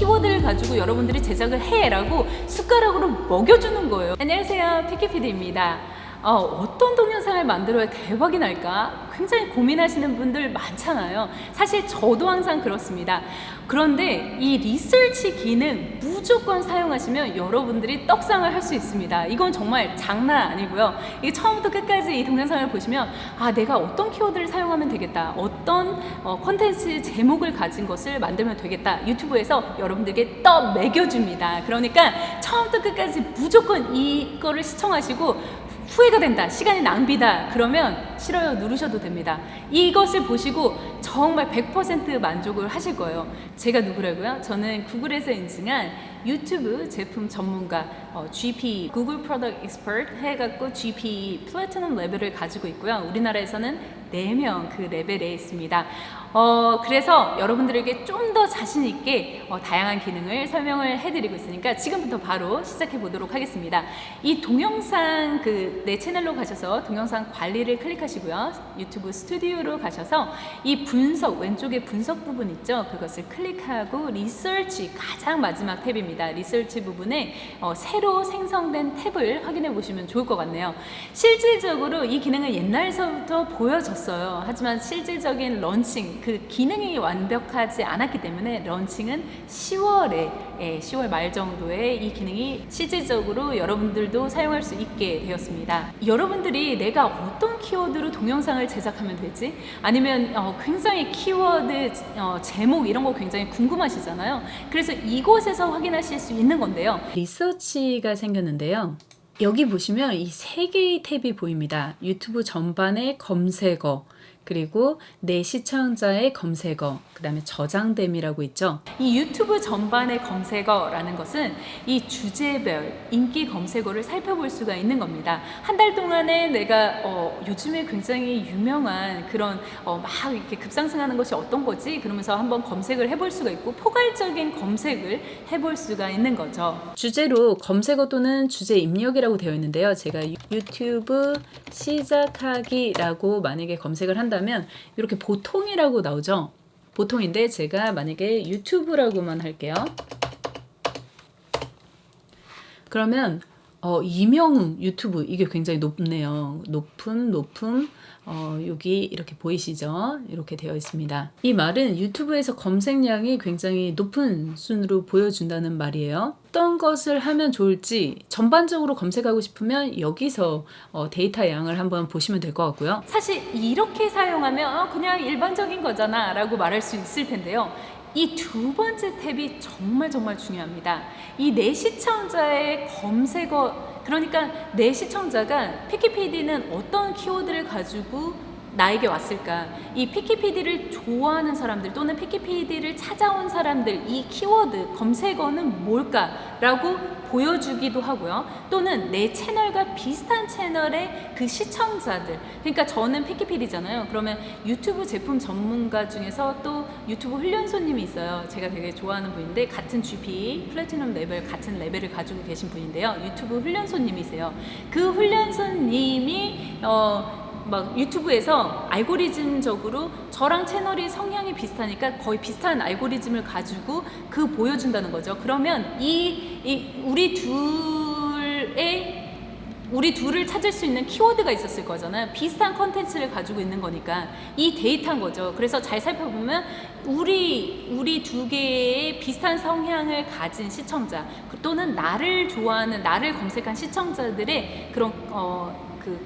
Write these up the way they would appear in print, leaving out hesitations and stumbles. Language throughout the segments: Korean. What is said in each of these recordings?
키워드를 가지고 여러분들이 제작을 해라고 숟가락으로 먹여주는 거예요. 안녕하세요, 피키피디입니다. 어떤 동영상을 만들어야 대박이 날까? 굉장히 고민하시는 분들 많잖아요. 사실 저도 항상 그렇습니다. 그런데 이 리서치 기능 무조건 사용하시면 여러분들이 떡상을 할 수 있습니다. 이건 정말 장난 아니고요. 이게 처음부터 끝까지 이 동영상을 보시면 내가 어떤 키워드를 사용하면 되겠다. 어떤 콘텐츠 제목을 가진 것을 만들면 되겠다. 유튜브에서 여러분들에게 떡 먹여줍니다. 그러니까 처음부터 끝까지 무조건 이거를 시청하시고 후회가 된다, 시간이 낭비다 그러면 싫어요 누르셔도 됩니다. 이것을 보시고 정말 100% 만족을 하실 거예요. 제가 누구라고요? 저는 구글에서 인증한 유튜브 제품 전문가 GP Google Product Expert 해갖고 GP 플래티넘 레벨을 가지고 있고요. 우리나라에서는 4명 그 레벨에 있습니다. 그래서 여러분들에게 좀 더 자신 있게 다양한 기능을 설명을 해드리고 있으니까 지금부터 바로 시작해 보도록 하겠습니다. 이 동영상 내 채널로 가셔서 동영상 관리를 클릭하시고요. 유튜브 스튜디오로 가셔서 이 분석, 왼쪽에 분석 부분 있죠? 그것을 클릭하고 리서치, 가장 마지막 탭입니다. 리서치 부분에 새로 생성된 탭을 확인해 보시면 좋을 것 같네요. 실질적으로 이 기능은 옛날서부터 보여졌어요. 하지만 실질적인 런칭, 그 기능이 완벽하지 않았기 때문에 런칭은 10월 말 정도에 이 기능이 실질적으로 여러분들도 사용할 수 있게 되었습니다. 여러분들이 내가 어떤 키워드로 동영상을 제작하면 되지? 아니면 굉장히 키워드 제목 이런 거 굉장히 궁금하시잖아요. 그래서 이곳에서 확인하실 수 있는 건데요. 리서치가 생겼는데요. 여기 보시면 이 3개의 탭이 보입니다. 유튜브 전반의 검색어, 그리고 내 시청자의 검색어, 그 다음에 저장됨이라고 있죠. 이 유튜브 전반의 검색어라는 것은 이 주제별 인기 검색어를 살펴볼 수가 있는 겁니다. 한 달 동안에 내가 요즘에 굉장히 유명한 그런 막 이렇게 급상승하는 것이 어떤 거지? 그러면서 한번 검색을 해볼 수가 있고 포괄적인 검색을 해볼 수가 있는 거죠. 주제로 검색어 또는 주제 입력이라고 되어 있는데요. 제가 유튜브 시작하기라고 만약에 검색을 한다면 이렇게 보통이라고 나오죠. 보통인데 제가 만약에 유튜브라고만 할게요. 그러면 이명 유튜브 이게 굉장히 높네요. 높음 여기 이렇게 보이시죠? 이렇게 되어 있습니다. 이 말은 유튜브에서 검색량이 굉장히 높은 순으로 보여준다는 말이에요. 어떤 것을 하면 좋을지 전반적으로 검색하고 싶으면 여기서 데이터 양을 한번 보시면 될 것 같고요. 사실 이렇게 사용하면 그냥 일반적인 거잖아 라고 말할 수 있을 텐데요. 이 두 번째 탭이 정말 중요합니다. 이 내 시청자의 검색어, 그러니까 내 시청자가 피키피디는 어떤 키워드를 가지고 나에게 왔을까? 이 피키피디를 좋아하는 사람들 또는 피키피디를 찾아온 사람들, 이 키워드 검색어는 뭘까라고 보여주기도 하고요. 또는 내 채널과 비슷한 채널의 그 시청자들, 그러니까 저는 피키피디잖아요. 그러면 유튜브 제품 전문가 중에서 또 유튜브 훈련소님이 있어요. 제가 되게 좋아하는 분인데 같은 GP 플래티넘 레벨 같은 레벨을 가지고 계신 분인데요. 유튜브 훈련소님이세요. 그 훈련소님이 막 유튜브에서 알고리즘적으로 저랑 채널이 성향이 비슷하니까 거의 비슷한 알고리즘을 가지고 보여준다는 거죠. 그러면 우리 둘을 찾을 수 있는 키워드가 있었을 거잖아요. 비슷한 컨텐츠를 가지고 있는 거니까 이 데이터인 거죠. 그래서 잘 살펴보면 우리 두 개의 비슷한 성향을 가진 시청자 또는 나를 좋아하는, 나를 검색한 시청자들의 그런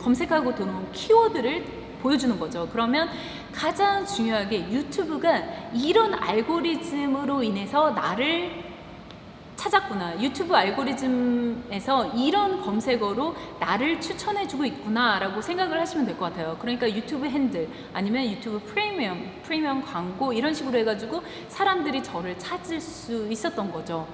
검색하고 들어온 키워드를 보여주는 거죠. 그러면 가장 중요하게 유튜브가 이런 알고리즘으로 인해서 나를 찾았구나. 유튜브 알고리즘에서 이런 검색어로 나를 추천해주고 있구나 라고 생각을 하시면 될 것 같아요. 그러니까 유튜브 핸들 아니면 유튜브 프리미엄 광고 이런 식으로 해가지고 사람들이 저를 찾을 수 있었던 거죠.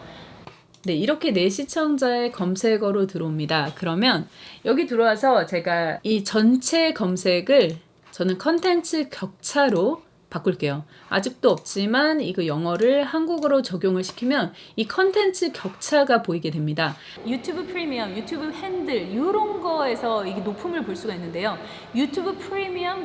네, 이렇게 내 시청자의 검색어로 들어옵니다. 그러면 여기 들어와서 제가 이 전체 검색을 저는 컨텐츠 격차로 바꿀게요. 아직도 없지만 이거 영어를 한국어로 적용을 시키면 이 컨텐츠 격차가 보이게 됩니다. 유튜브 프리미엄, 유튜브 핸들 이런 거에서 이게 높음을 볼 수가 있는데요. 유튜브 프리미엄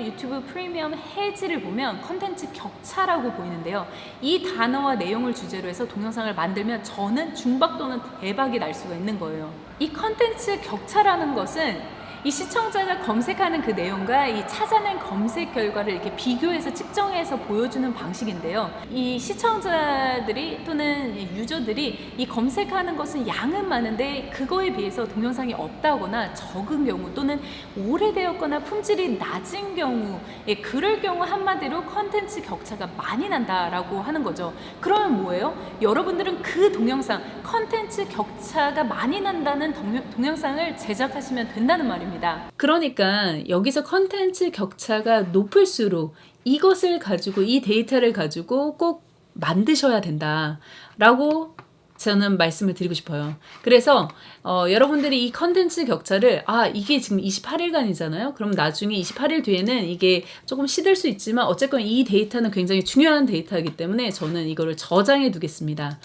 해지를 보면 컨텐츠 격차라고 보이는데요. 이 단어와 내용을 주제로 해서 동영상을 만들면 저는 중박 또는 대박이 날 수가 있는 거예요. 이 컨텐츠 격차라는 것은 이 시청자가 검색하는 그 내용과 이 찾아낸 검색 결과를 이렇게 비교해서 측정해서 보여주는 방식인데요. 이 시청자들이 또는 유저들이 이 검색하는 것은 양은 많은데 그거에 비해서 동영상이 없다거나 적은 경우 또는 오래되었거나 품질이 낮은 경우, 그럴 경우 한마디로 컨텐츠 격차가 많이 난다라고 하는 거죠. 그러면 뭐예요? 여러분들은 그 동영상, 컨텐츠 격차가 많이 난다는 동영상을 제작하시면 된다는 말입니다. 그러니까 여기서 컨텐츠 격차가 높을수록 이것을 가지고 이 데이터를 가지고 꼭 만드셔야 된다라고 저는 말씀을 드리고 싶어요. 그래서 여러분들이 이 컨텐츠 격차를 이게 지금 28일간이잖아요. 그럼 나중에 28일 뒤에는 이게 조금 시들 수 있지만 어쨌건 이 데이터는 굉장히 중요한 데이터이기 때문에 저는 이거를 저장해 두겠습니다.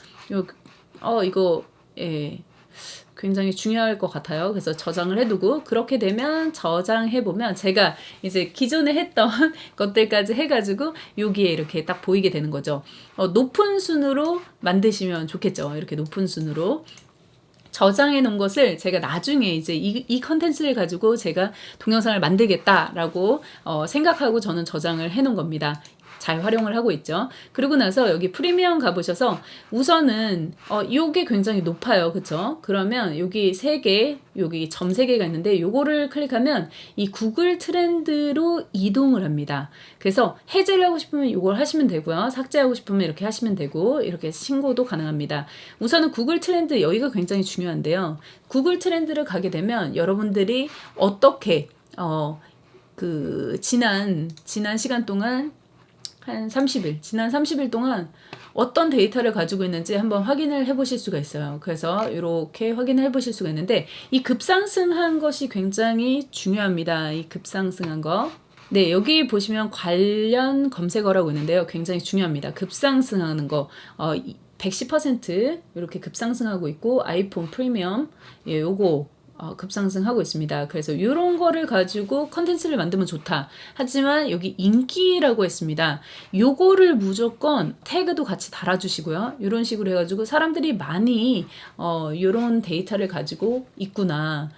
이거 굉장히 중요할 것 같아요. 그래서 저장을 해두고 그렇게 되면 저장해보면 제가 이제 기존에 했던 것들까지 해가지고 여기에 이렇게 딱 보이게 되는 거죠. 높은 순으로 만드시면 좋겠죠. 이렇게 높은 순으로. 저장해 놓은 것을 제가 나중에 이제 이 컨텐츠를 가지고 제가 동영상을 만들겠다라고 생각하고 저는 저장을 해 놓은 겁니다. 잘 활용을 하고 있죠. 그리고 나서 여기 프리미엄 가보셔서 우선은 요게 굉장히 높아요. 그쵸? 그러면 여기 3개, 여기 점 3개가 있는데 요거를 클릭하면 이 구글 트렌드로 이동을 합니다. 그래서 해제를 하고 싶으면 요걸 하시면 되고요. 삭제하고 싶으면 이렇게 하시면 되고 이렇게 신고도 가능합니다. 우선은 구글 트렌드 여기가 굉장히 중요한데요. 구글 트렌드를 가게 되면 여러분들이 어떻게 지난 시간 동안 지난 30일 동안 어떤 데이터를 가지고 있는지 한번 확인을 해보실 수가 있어요. 그래서 이렇게 확인을 해보실 수가 있는데 이 급상승한 것이 굉장히 중요합니다. 이 급상승한 거. 네, 여기 보시면 관련 검색어라고 있는데요. 굉장히 중요합니다. 급상승하는 거. 110% 이렇게 급상승하고 있고 아이폰 프리미엄 요거 급상승하고 있습니다. 그래서 이런 거를 가지고 컨텐츠를 만들면 좋다. 하지만 여기 인기라고 했습니다. 요거를 무조건 태그도 같이 달아주시고요. 이런 식으로 해가지고 사람들이 많이 이런 데이터를 가지고 있구나.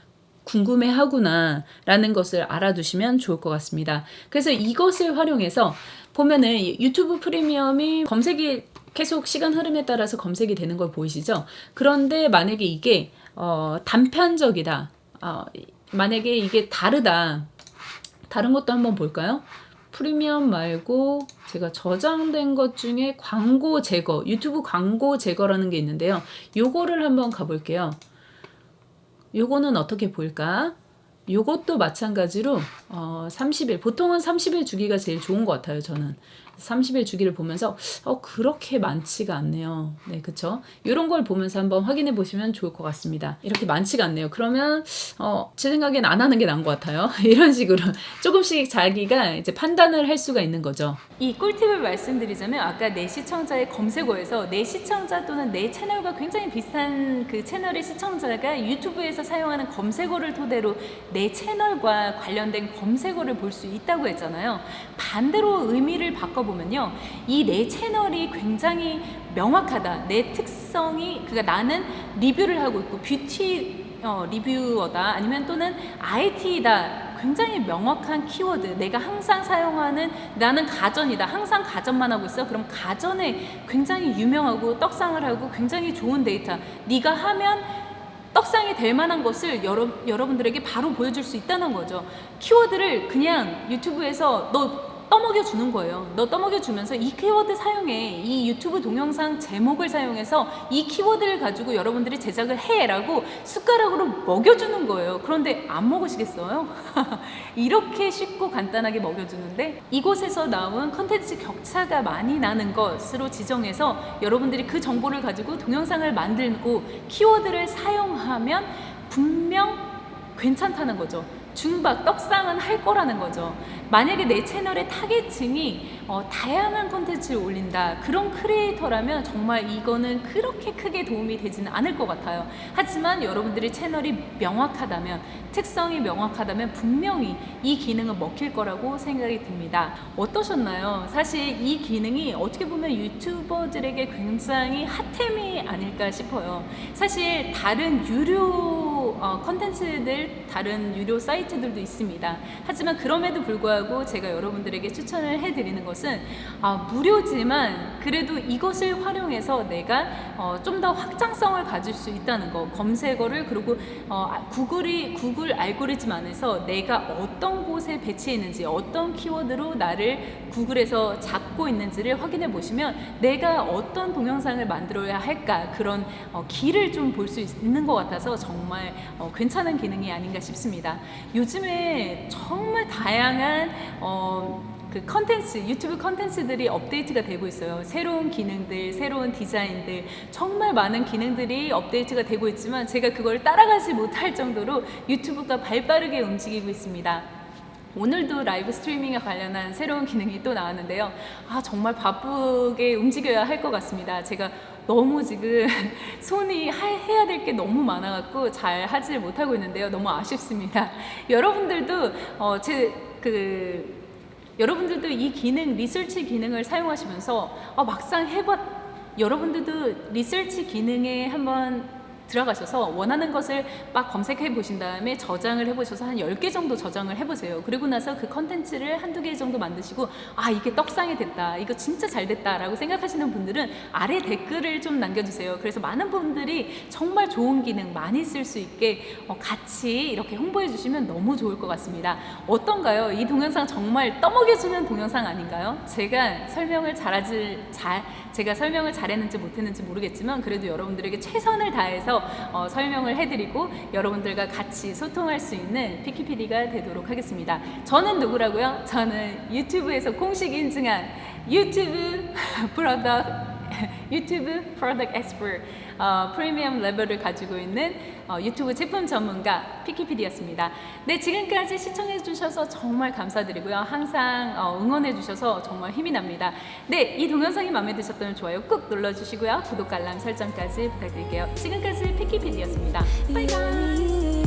궁금해하구나 라는 것을 알아두시면 좋을 것 같습니다. 그래서 이것을 활용해서 보면은 유튜브 프리미엄이 검색이 계속 시간 흐름에 따라서 검색이 되는 걸 보이시죠? 그런데 만약에 이게 단편적이다. 만약에 이게 다르다. 다른 것도 한번 볼까요? 프리미엄 말고 제가 저장된 것 중에 광고 제거, 유튜브 광고 제거라는 게 있는데요. 요거를 한번 가볼게요. 요거는 어떻게 보일까? 요것도 마찬가지로 30일, 보통은 30일 주기가 제일 좋은 것 같아요. 저는 30일 주기를 보면서 그렇게 많지가 않네요. 네, 그쵸? 이런 걸 보면서 한번 확인해 보시면 좋을 것 같습니다. 이렇게 많지가 않네요. 그러면 제 생각엔 안 하는 게 나은 것 같아요. 이런 식으로 조금씩 자기가 이제 판단을 할 수가 있는 거죠. 이 꿀팁을 말씀드리자면 아까 내 시청자의 검색어에서 내 시청자 또는 내 채널과 굉장히 비슷한 그 채널의 시청자가 유튜브에서 사용하는 검색어를 토대로 내 채널과 관련된 검색어를 볼 수 있다고 했잖아요. 반대로 의미를 바꿔보면요. 이 내 채널이 굉장히 명확하다. 내 특성이, 그러니까 나는 리뷰를 하고 있고 뷰티 리뷰어다. 아니면 또는 IT다. 굉장히 명확한 키워드. 내가 항상 사용하는, 나는 가전이다. 항상 가전만 하고 있어. 그럼 가전에 굉장히 유명하고 떡상을 하고 굉장히 좋은 데이터. 네가 하면 떡상이 될 만한 것을 여러분들에게 바로 보여줄 수 있다는 거죠. 키워드를 그냥 유튜브에서 너 떠먹여 주는 거예요. 너 떠먹여 주면서 이 키워드 사용해. 이 유튜브 동영상 제목을 사용해서 이 키워드를 가지고 여러분들이 제작을 해라고 숟가락으로 먹여주는 거예요. 그런데 안 먹으시겠어요? 이렇게 쉽고 간단하게 먹여주는데 이곳에서 나온 컨텐츠 격차가 많이 나는 것으로 지정해서 여러분들이 그 정보를 가지고 동영상을 만들고 키워드를 사용하면 분명 괜찮다는 거죠. 중박, 떡상은 할 거라는 거죠. 만약에 내 채널의 타겟층이 다양한 콘텐츠를 올린다, 그런 크리에이터라면 정말 이거는 그렇게 크게 도움이 되지는 않을 것 같아요. 하지만 여러분들이 채널이 명확하다면, 특성이 명확하다면 분명히 이 기능은 먹힐 거라고 생각이 듭니다. 어떠셨나요? 사실 이 기능이 어떻게 보면 유튜버들에게 굉장히 핫템이 아닐까 싶어요. 사실 다른 유료 컨텐츠들, 다른 유료 사이트들도 있습니다. 하지만 그럼에도 불구하고 제가 여러분들에게 추천을 해드리는 것은 무료지만 그래도 이것을 활용해서 내가 좀 더 확장성을 가질 수 있다는 거, 검색어를, 그리고 구글 알고리즘 안에서 내가 어떤 곳에 배치했는지, 어떤 키워드로 나를 구글에서 잡고 있는지를 확인해 보시면 내가 어떤 동영상을 만들어야 할까, 그런 길을 좀 볼 수 있는 것 같아서 정말 괜찮은 기능이 아닌가 싶습니다. 요즘에 정말 다양한 그 컨텐츠, 유튜브 컨텐츠들이 업데이트가 되고 있어요. 새로운 기능들, 새로운 디자인들, 정말 많은 기능들이 업데이트가 되고 있지만 제가 그걸 따라가지 못할 정도로 유튜브가 발빠르게 움직이고 있습니다. 오늘도 라이브 스트리밍에 관련한 새로운 기능이 또 나왔는데요. 정말 바쁘게 움직여야 할 것 같습니다. 제가 너무 지금 손이 해야 될 게 너무 많아갖고 잘 하지 못하고 있는데요. 너무 아쉽습니다. 여러분들도 여러분들도 이 기능, 리서치 기능을 사용하시면서 막상 여러분들도 리서치 기능에 한번 들어가셔서 원하는 것을 막 검색해 보신 다음에 저장을 해보셔서 한 10개 정도 저장을 해보세요. 그리고 나서 그 컨텐츠를 한두 개 정도 만드시고 이게 떡상이 됐다, 이거 진짜 잘 됐다 라고 생각하시는 분들은 아래 댓글을 좀 남겨주세요. 그래서 많은 분들이 정말 좋은 기능 많이 쓸 수 있게 같이 이렇게 홍보해 주시면 너무 좋을 것 같습니다. 어떤가요? 이 동영상 정말 떠먹여주는 동영상 아닌가요? 제가 설명을 잘했는지 못했는지 모르겠지만 그래도 여러분들에게 최선을 다해서 설명을 해드리고 여러분들과 같이 소통할 수 있는 피키PD가 되도록 하겠습니다. 저는 누구라고요? 저는 유튜브에서 공식 인증한 유튜브 프로덕트 엑스퍼트 프리미엄 레벨을 가지고 있는 유튜브 제품 전문가 피키PD였습니다. 네, 지금까지 시청해 주셔서 정말 감사드리고요. 항상 응원해 주셔서 정말 힘이 납니다. 네, 이 동영상이 마음에 드셨다면 좋아요 꾹 눌러주시고요. 구독과 알람 설정까지 부탁드릴게요. 지금까지 피키PD였습니다. 바이바이.